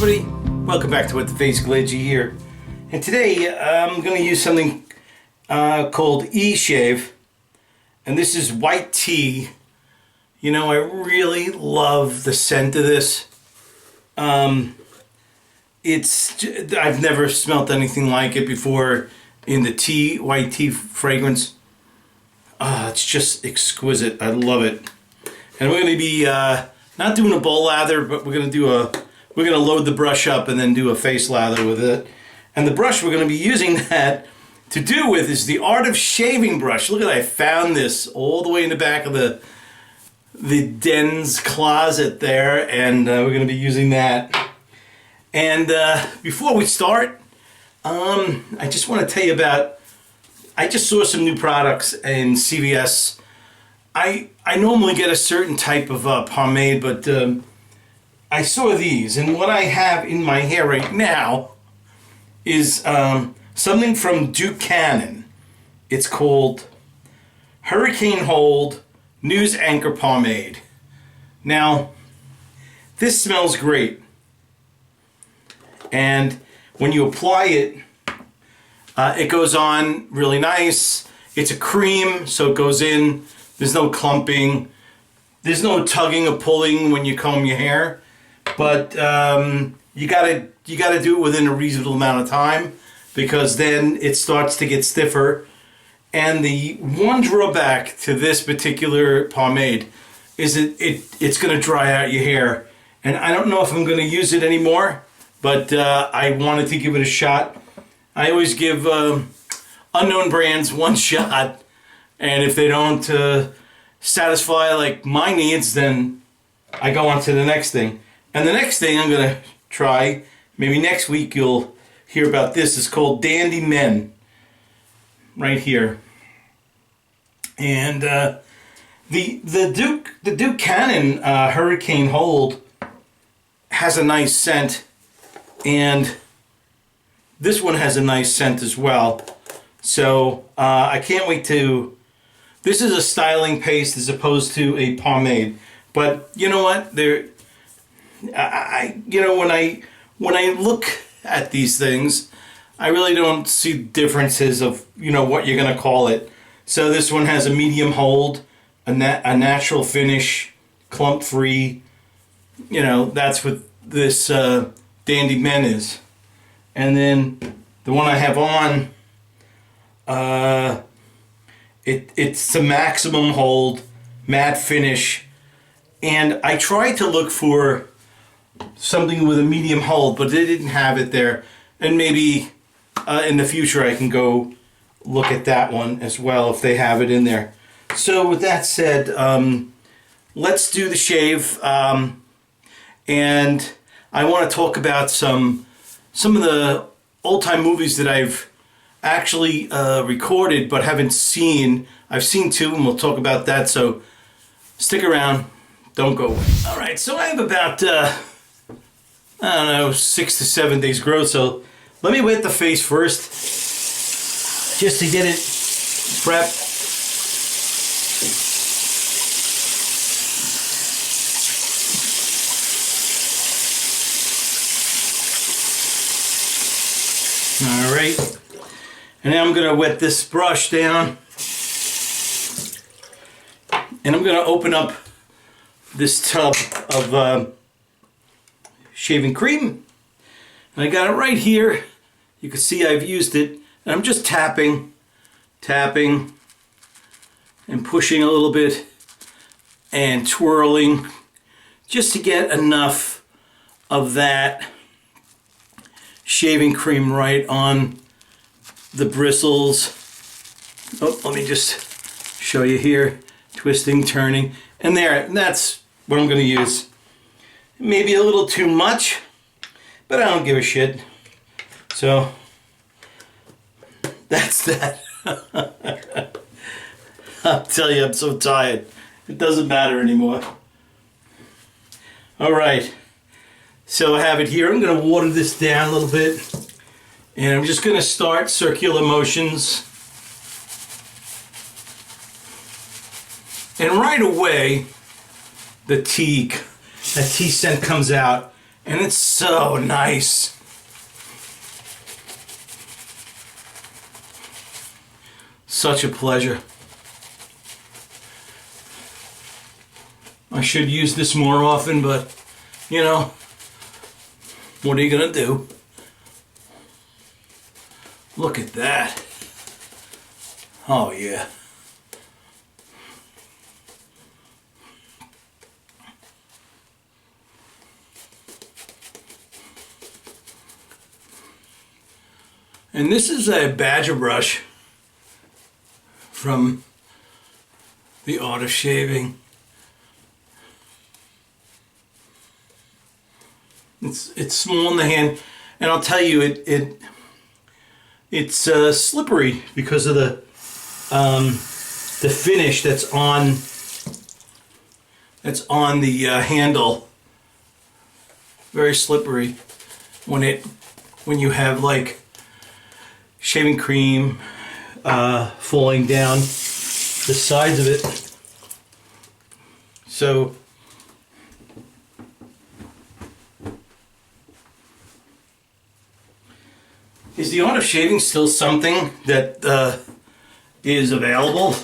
everybody, welcome back to What the Face Glitchy here. And today I'm going to use something called eShave, and this is white tea. You know, I really love the scent of this. I've never smelt anything like it before in the white tea fragrance. It's just exquisite. I love it. And we're going to be not doing a bowl lather, but we're going to load the brush up and then do a face lather with it. And the brush we're going to be using that to do with is the Art of Shaving brush. Look at that, I found this all the way in the back of the den's closet there, and we're going to be using that. And before we start, I just want to tell you about, I just saw some new products in CVS. I normally get a certain type of pomade, but I saw these, and what I have in my hair right now is something from Cannon. It's called Hurricane Hold News Anchor Pomade. Now, this smells great, and when you apply it, it goes on really nice. It's a cream, so it goes in. There's no clumping. There's no tugging or pulling when you comb your hair. But you gotta do it within a reasonable amount of time, because then it starts to get stiffer. And the one drawback to this particular pomade is it's gonna dry out your hair. And I don't know if I'm gonna use it anymore, but I wanted to give it a shot. I always give unknown brands one shot, and if they don't satisfy like my needs, then I go on to the next thing. And the next thing I'm gonna try, maybe next week you'll hear about this, is called Dandy Men, right here. And the Duke Cannon Hurricane Hold has a nice scent, and this one has a nice scent as well. So I can't wait to. This is a styling paste as opposed to a pomade, but you know what? When I look at these things, I really don't see differences of what you're gonna call it. So this one has a medium hold, a natural finish, clump free. That's what this Dandy Men is. And then the one I have on, it's the maximum hold, matte finish, and I tried to look for something with a medium hold, but they didn't have it there. And maybe in the future I can go look at that one as well if they have it in there. So with that said, let's do the shave, and I want to talk about some of the old-time movies that I've actually recorded but haven't seen. I've seen two, and we'll talk about that, so stick around, don't go away. Alright, so I have about, I don't know, 6 to 7 days growth, so let me wet the face first, just to get it prepped. Alright, and now I'm going to wet this brush down, and I'm going to open up this tub of shaving cream, and I got it right here. You can see I've used it, and I'm just tapping and pushing a little bit and twirling just to get enough of that shaving cream right on the bristles. Oh, let me just show you here. Twisting, turning, and there. And that's what I'm going to use. Maybe a little too much, but I don't give a shit. So that's that. I'll tell you, I'm so tired. It doesn't matter anymore. All right. So I have it here. I'm going to water this down a little bit, and I'm just going to start circular motions. And right away, that tea scent comes out, And it's so nice. Such a pleasure. I should use this more often, but you know, what are you gonna do? Look at that. Oh yeah. And this is a badger brush from the Art of Shaving. It's small in the hand, and I'll tell you, it's slippery because of the finish that's on the handle. Very slippery when you have like shaving cream falling down the sides of it. So is the Art of Shaving still something that is available?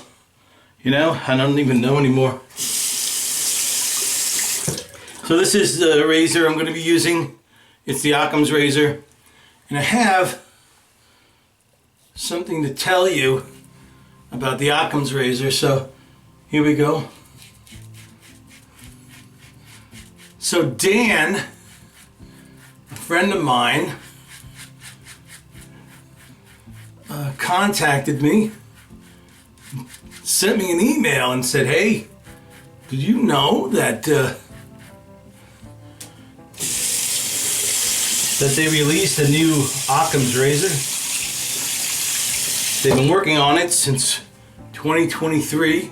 You know, I don't even know anymore. So this is the razor I'm going to be using. It's the Occam's razor. And I have something to tell you about the Occam's razor. So here we go. So Dan, a friend of mine, contacted me, sent me an email and said, hey, did you know that that they released a new Occam's razor? They've been working on it since 2023,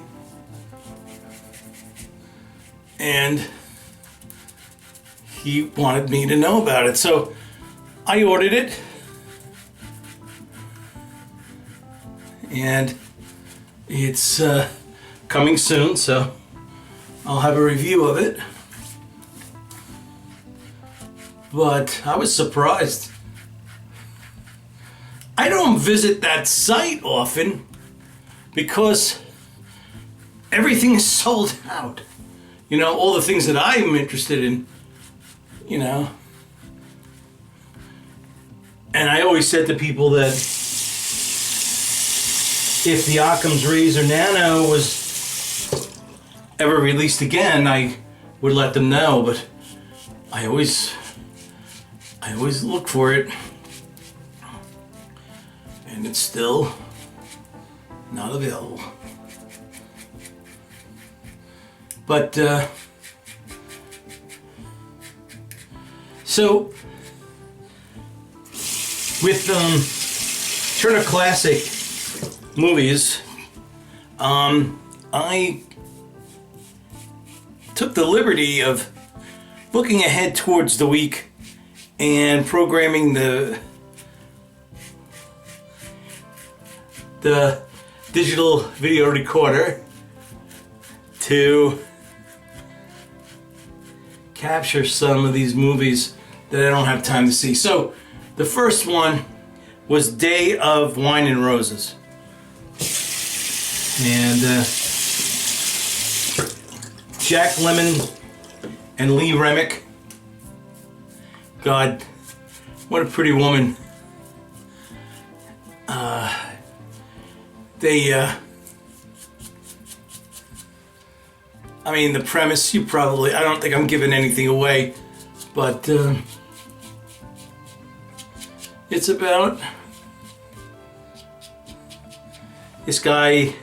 and he wanted me to know about it. So I ordered it, and it's coming soon, so I'll have a review of it. But I was surprised. I don't visit that site often because everything is sold out. You know, all the things that I'm interested in, you know. And I always said to people that if the Occam's Razor Nano was ever released again, I would let them know, but I always look for it, and it's still not available. But so with Turner Classic Movies, I took the liberty of looking ahead towards the week and programming the digital video recorder to capture some of these movies that I don't have time to see. So the first one was Day of Wine and Roses, and Jack Lemmon and Lee Remick. God, what a pretty woman. I mean, the premise, I don't think I'm giving anything away, but it's about this guy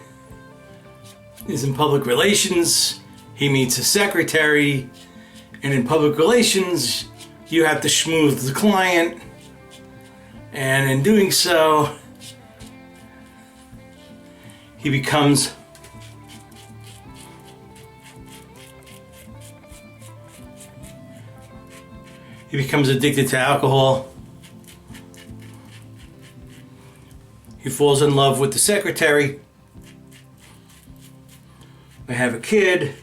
is in public relations, he meets a secretary, and in public relations, you have to schmooze the client, and in doing so, he becomes addicted to alcohol. He falls in love with the secretary. They have a kid,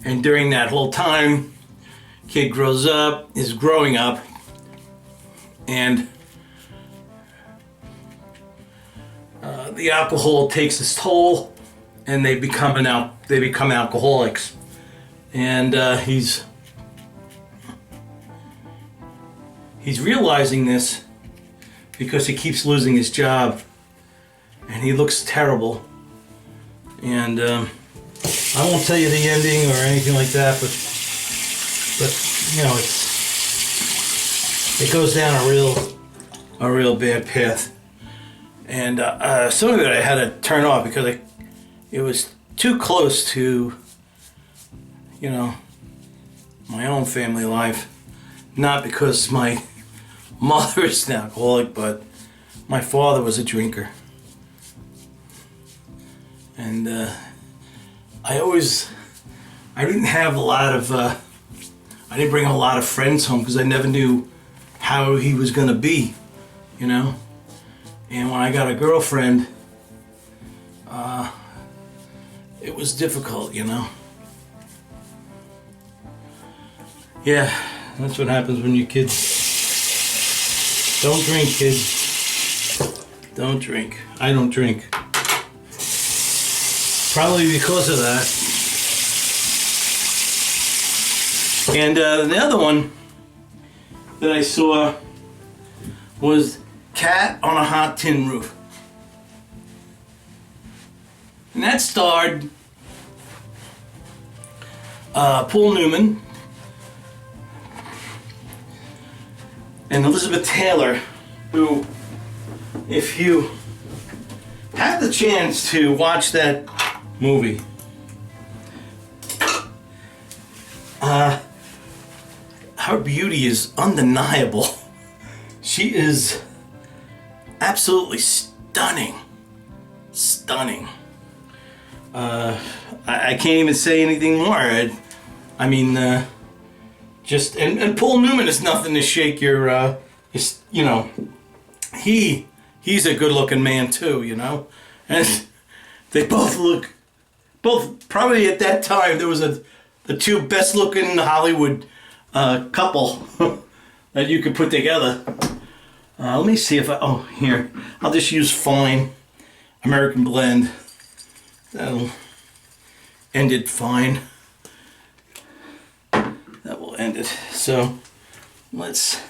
and during that whole time, Kid grows up, is growing up, and the alcohol takes its toll, and they become alcoholics. And he's realizing this because he keeps losing his job, and he looks terrible. And I won't tell you the ending or anything like that, but you know, it goes down a real bad path. And some of it I had to turn off because it was too close to, you know, my own family life. Not because my mother is an alcoholic, but my father was a drinker. And I didn't have a lot of, I didn't bring a lot of friends home because I never knew how he was going to be, you know. And when I got a girlfriend, it was difficult, you know. Yeah, that's what happens when you're kids. Don't drink, kids. Don't drink. I don't drink. Probably because of that. And the other one that I saw was Cat on a Hot Tin Roof. And that starred Paul Newman and Elizabeth Taylor, who, if you had the chance to watch that movie, her beauty is undeniable. She is absolutely stunning. Stunning. I can't even say anything more. I mean, just and Paul Newman is nothing to shake your. You know, he's a good-looking man too. You know, and they both probably at that time there was the two best-looking Hollywood couple that you could put together. Let me see if here. I'll just use Fine American Blend. That'll end it fine. That will end it. So let's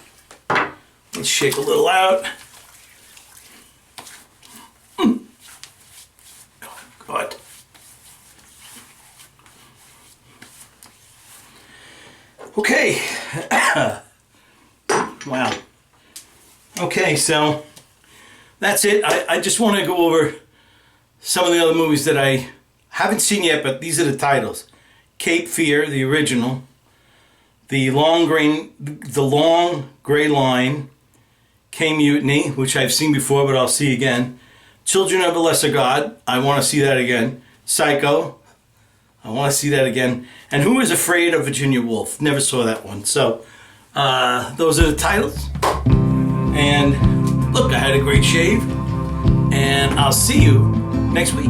shake a little out. Oh, God. Okay. Wow. Okay, so that's it. I just want to go over some of the other movies that I haven't seen yet, but these are the titles. Cape Fear, the original. The Long Gray Line. K-Mutiny, which I've seen before, but I'll see again. Children of a Lesser God. I want to see that again. Psycho. I want to see that again. And Who is Afraid of Virginia Woolf? Never saw that one. So, those are the titles. And look, I had a great shave. And I'll see you next week.